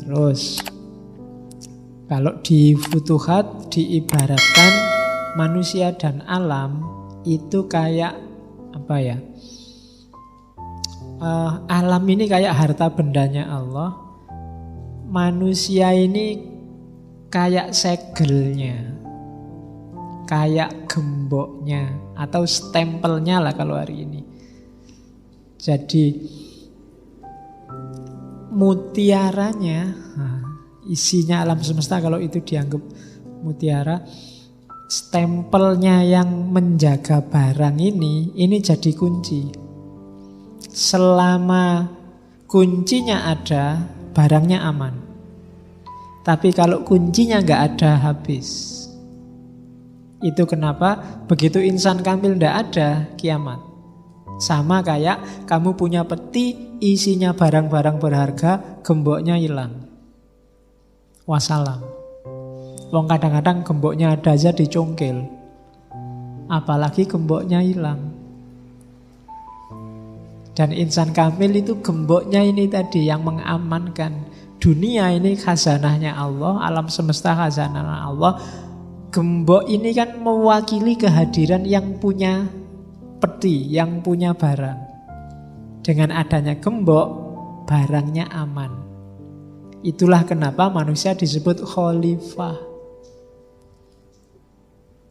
Terus kalau di Futuhat diibaratkan manusia dan alam itu kayak apa ya? Alam ini kayak harta bendanya Allah. Manusia ini kayak segelnya, kayak gemboknya atau stempelnya lah kalau hari ini. Jadi mutiaranya, isinya alam semesta kalau itu dianggap mutiara, stempelnya yang menjaga barang ini jadi kunci. Selama kuncinya ada, barangnya aman. Tapi kalau kuncinya nggak ada, habis. Itu kenapa begitu insan kamil nggak ada, kiamat. Sama kayak kamu punya peti, isinya barang-barang berharga, gemboknya hilang. Wassalam. Wong kadang-kadang gemboknya ada aja dicongkel. Apalagi gemboknya hilang. Dan insan kamil itu gemboknya ini tadi yang mengamankan. Dunia ini khazanahnya Allah, alam semesta khazanah Allah. Gembok ini kan mewakili kehadiran yang punya peti, yang punya barang. Dengan adanya gembok, barangnya aman. Itulah kenapa manusia disebut khalifah.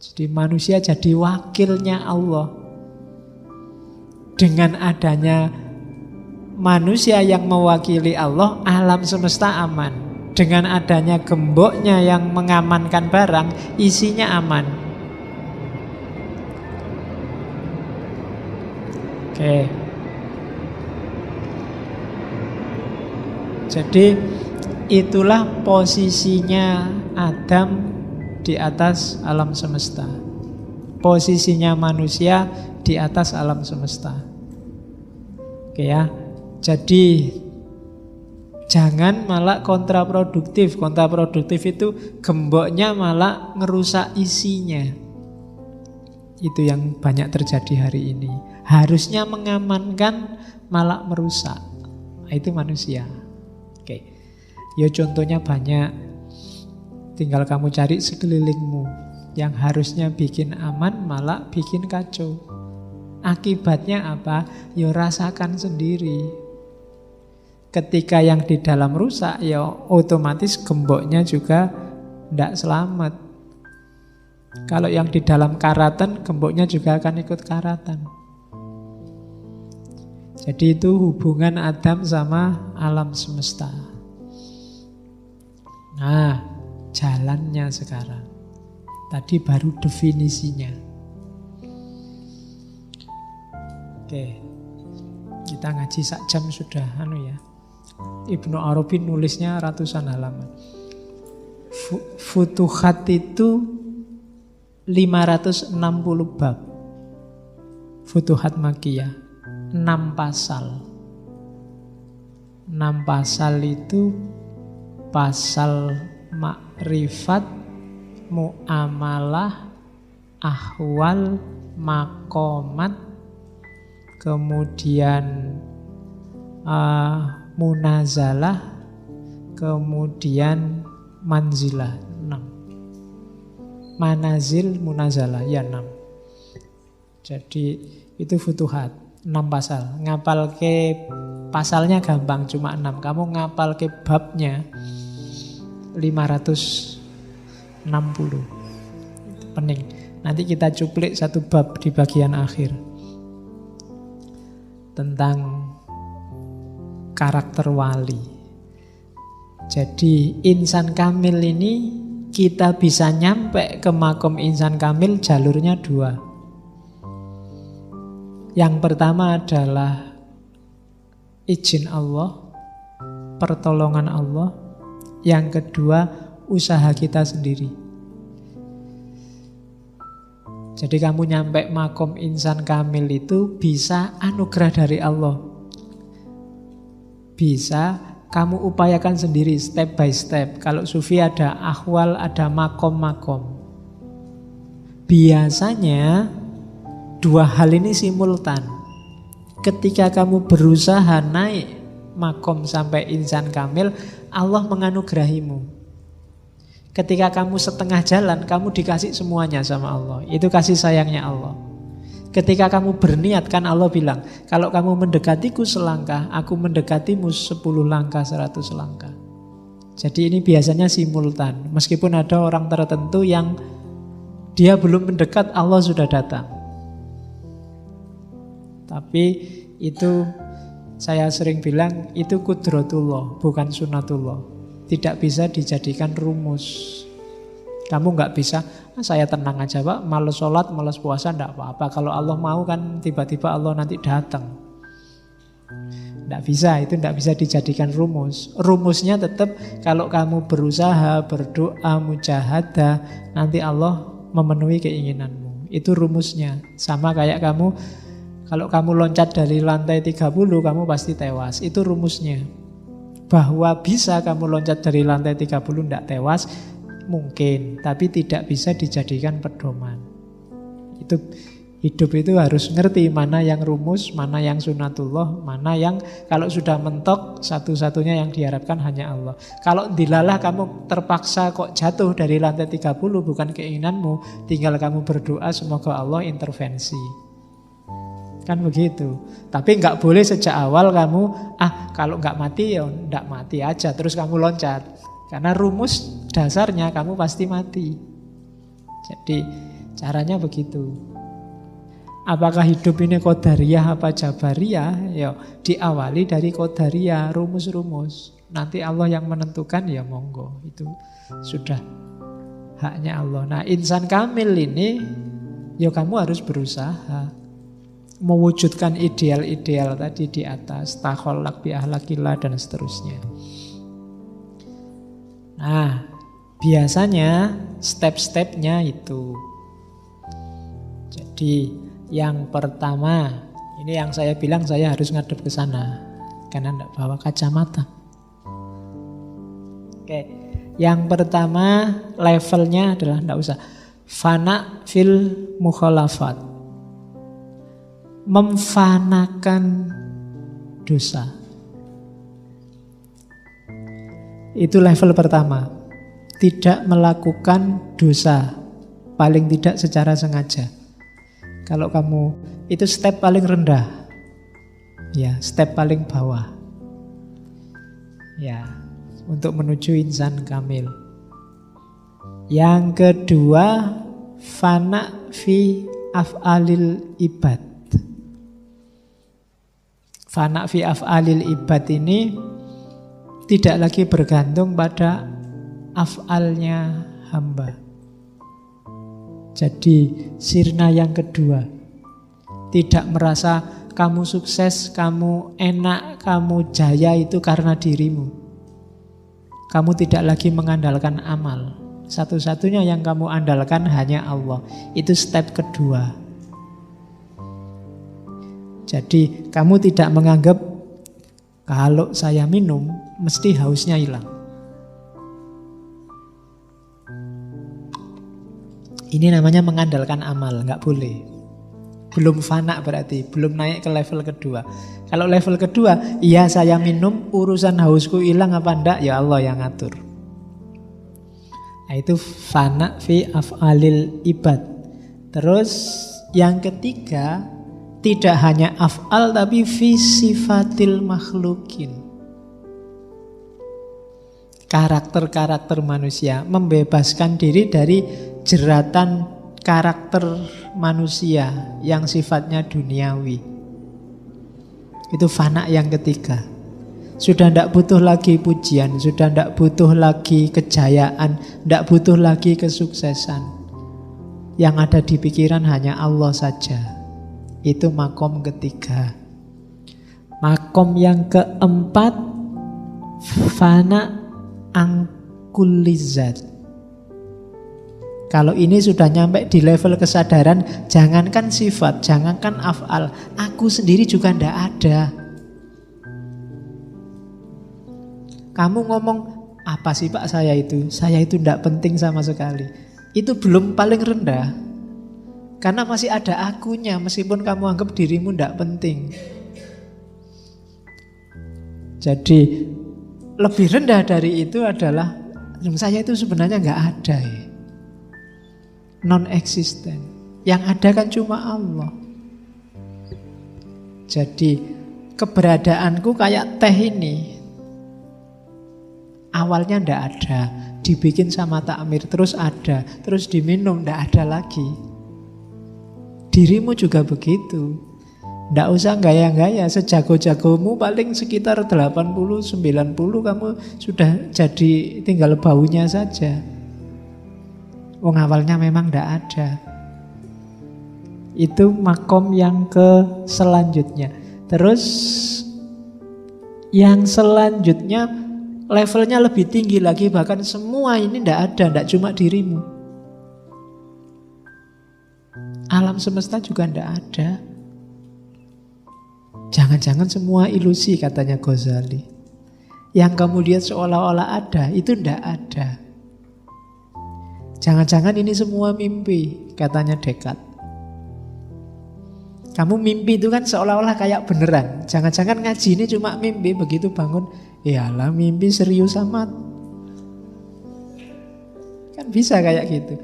Jadi manusia jadi wakilnya Allah. Dengan adanya manusia yang mewakili Allah, alam semesta aman. Dengan adanya gemboknya yang mengamankan barang, isinya aman. Oke. Jadi itulah posisinya Adam di atas alam semesta. Posisinya manusia di atas alam semesta. Oke ya. Jadi jangan malah kontraproduktif. Kontraproduktif itu gemboknya malah ngerusak isinya. Itu yang banyak terjadi hari ini. Harusnya mengamankan malah merusak. Itu manusia. Oke. Ya contohnya banyak. Tinggal kamu cari sekelilingmu. Yang harusnya bikin aman malah bikin kacau. Akibatnya apa? Ya rasakan sendiri. Ketika yang di dalam rusak, ya otomatis gemboknya juga tidak selamat. Kalau yang di dalam karatan, gemboknya juga akan ikut karatan. Jadi itu hubungan Adam sama alam semesta. Nah, jalannya sekarang. Tadi baru definisinya. Oke, kita ngaji sak jam sudah ya. Ibnu Arabi nulisnya ratusan halaman. Futuhat itu 560 bab. Futuhat Makkiyah 6 pasal. 6 pasal itu pasal makrifat, muamalah, ahwal, makomat, kemudian munazalah, kemudian manzilah 6. Manazil, munazalah ya 6. Jadi itu futuhat 6 pasal. Ngapal ke pasalnya gampang cuma 6. Kamu ngapal ke babnya 560. Itu pening. Nanti kita cuplik satu bab di bagian akhir tentang karakter wali. Jadi insan kamil ini kita bisa nyampe ke makom insan kamil jalurnya 2. Yang pertama adalah izin Allah, pertolongan Allah. Yang kedua, usaha kita sendiri. Jadi kamu nyampe makom insan kamil itu bisa anugerah dari Allah. Bisa kamu upayakan sendiri step by step. Kalau sufi ada ahwal, ada makom-makom. Biasanya 2 hal ini simultan. Ketika kamu berusaha naik makom sampai insan kamil, Allah menganugerahimu. Ketika kamu setengah jalan, kamu dikasih semuanya sama Allah. Itu kasih sayangnya Allah. Ketika kamu berniat, kan Allah bilang, kalau kamu mendekatiku selangkah, aku mendekatimu 10 langkah, 100 langkah. Jadi ini biasanya simultan. Meskipun ada orang tertentu yang dia belum mendekat, Allah sudah datang. Tapi itu saya sering bilang, itu kudratullah, bukan sunatullah. Tidak bisa dijadikan rumus. Kamu nggak bisa, saya tenang aja Pak, malas sholat, malas puasa, enggak apa-apa. Kalau Allah mau kan tiba-tiba Allah nanti datang. Enggak bisa, itu enggak bisa dijadikan rumus. Rumusnya tetap kalau kamu berusaha, berdoa, mujahadah, nanti Allah memenuhi keinginanmu. Itu rumusnya. Sama kayak kamu, kalau kamu loncat dari lantai 30, kamu pasti tewas. Itu rumusnya. Bahwa bisa kamu loncat dari lantai 30 tidak tewas, mungkin, tapi tidak bisa dijadikan pedoman. Itu hidup itu harus ngerti mana yang rumus, mana yang sunatullah, mana yang kalau sudah mentok satu-satunya yang diharapkan hanya Allah. Kalau dilalah kamu terpaksa kok jatuh dari lantai 30 bukan keinginanmu, tinggal kamu berdoa semoga Allah intervensi. Kan begitu. Tapi nggak boleh sejak awal kamu, kalau nggak mati ya nggak mati aja, terus kamu loncat. Karena rumus dasarnya kamu pasti mati. Jadi caranya begitu. Apakah hidup ini qadariyah apa jabariyah? Ya diawali dari qadariyah, rumus-rumus. Nanti Allah yang menentukan, ya monggo. Itu sudah haknya Allah. Nah, insan kamil ini ya kamu harus berusaha mewujudkan ideal-ideal tadi di atas, takholak bi ahlakillah dan seterusnya. Nah, biasanya step-stepnya itu. Jadi yang pertama, ini yang saya bilang saya harus ngadep ke sana karena enggak bawa kacamata. Oke, yang pertama levelnya adalah enggak usah fana fil mukhalafat. Memfanakan dosa. Itu level pertama. Tidak melakukan dosa, paling tidak secara sengaja. Kalau kamu, itu step paling rendah. Ya, step paling bawah. Ya, untuk menuju insan kamil. Yang kedua, fana fi af'alil ibad. Fana fi af'alil ibad ini tidak lagi bergantung pada af'alnya hamba. Jadi sirna yang kedua, tidak merasa kamu sukses, kamu enak, kamu jaya itu karena dirimu. Kamu tidak lagi mengandalkan amal. Satu-satunya yang kamu andalkan hanya Allah. Itu step kedua. Jadi kamu tidak menganggap kalau saya minum mesti hausnya hilang. Ini namanya mengandalkan amal, nggak boleh. Belum fana berarti, belum naik ke level kedua. Kalau level kedua, iya saya minum, urusan hausku hilang apa enggak, ya Allah yang ngatur. Nah, itu fana fi af'alil ibad. Terus yang ketiga, tidak hanya af'al tapi fi sifatil makhlukin. Karakter-karakter manusia, membebaskan diri dari jeratan karakter manusia yang sifatnya duniawi. Itu fana yang ketiga. Sudah tidak butuh lagi pujian, sudah tidak butuh lagi kejayaan, tidak butuh lagi kesuksesan. Yang ada di pikiran hanya Allah saja. Itu makom ketiga. Makom yang keempat, fana angkulizat. Kalau ini sudah nyampe di level kesadaran, jangankan sifat, jangankan af'al, aku sendiri juga ndak ada. Kamu ngomong, apa sih Pak saya itu ndak penting sama sekali. Itu belum paling rendah. Karena masih ada akunya, meskipun kamu anggap dirimu ndak penting. Jadi lebih rendah dari itu adalah saya itu sebenarnya nggak ada ya. Non-existent. Yang ada kan cuma Allah. Jadi keberadaanku kayak teh ini. Awalnya ndak ada, dibikin sama takmir terus ada, terus diminum ndak ada lagi. Dirimu juga begitu. Ndak usah gaya-gaya, sejago-jagomu paling sekitar 80-90 kamu sudah jadi tinggal baunya saja. Wong awalnya memang ndak ada. Itu makom yang ke selanjutnya. Terus yang selanjutnya levelnya lebih tinggi lagi, bahkan semua ini ndak ada, ndak cuma dirimu. Alam semesta juga ndak ada. Jangan-jangan semua ilusi katanya Ghazali. Yang kamu lihat seolah-olah ada, itu ndak ada. Jangan-jangan ini semua mimpi katanya Descartes. Kamu mimpi itu kan seolah-olah kayak beneran. Jangan-jangan ngaji ini cuma mimpi, begitu bangun, yalah mimpi serius amat. Kan bisa kayak gitu.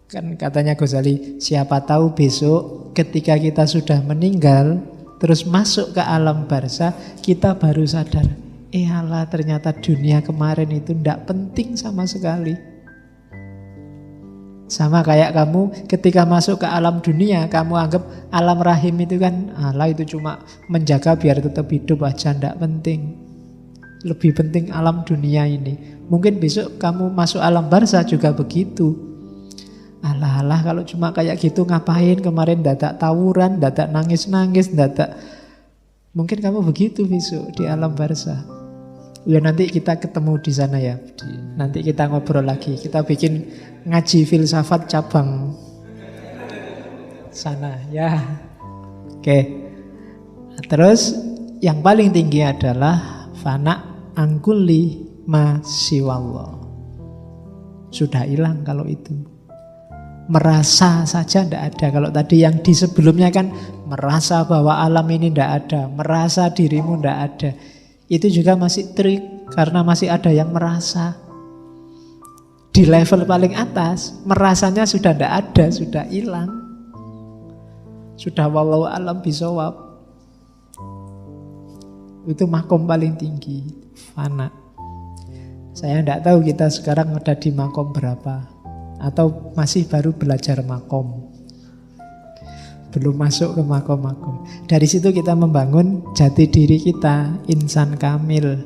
Kan katanya Ghazali, siapa tahu besok ketika kita sudah meninggal, terus masuk ke alam barzah, kita baru sadar, yalah ternyata dunia kemarin itu tidak penting sama sekali. Sama kayak kamu ketika masuk ke alam dunia, kamu anggap alam rahim itu kan, Allah itu cuma menjaga biar tetap hidup aja, tidak penting. Lebih penting alam dunia ini. Mungkin besok kamu masuk alam barzah juga begitu. Alah kalau cuma kayak gitu ngapain kemarin dadak tawuran, dadak nangis-nangis, dadak. Mungkin kamu begitu besok di alam barzah. Ya nanti kita ketemu di sana ya. Nanti kita ngobrol lagi. Kita bikin ngaji filsafat cabang sana ya. Oke. Terus yang paling tinggi adalah fana angkuli ma siwallah. Sudah hilang kalau itu. Merasa saja tidak ada. Kalau tadi yang di sebelumnya kan merasa bahwa alam ini tidak ada, merasa dirimu tidak ada. Itu juga masih trik karena masih ada yang merasa. Di level paling atas merasanya sudah tidak ada, sudah hilang. Sudah wallahu alam bisawab. Itu makom paling tinggi, fana. Saya tidak tahu kita sekarang ada di makom berapa, atau masih baru belajar makom, belum masuk ke makom-makom. Dari situ kita membangun jati diri kita, insan kamil.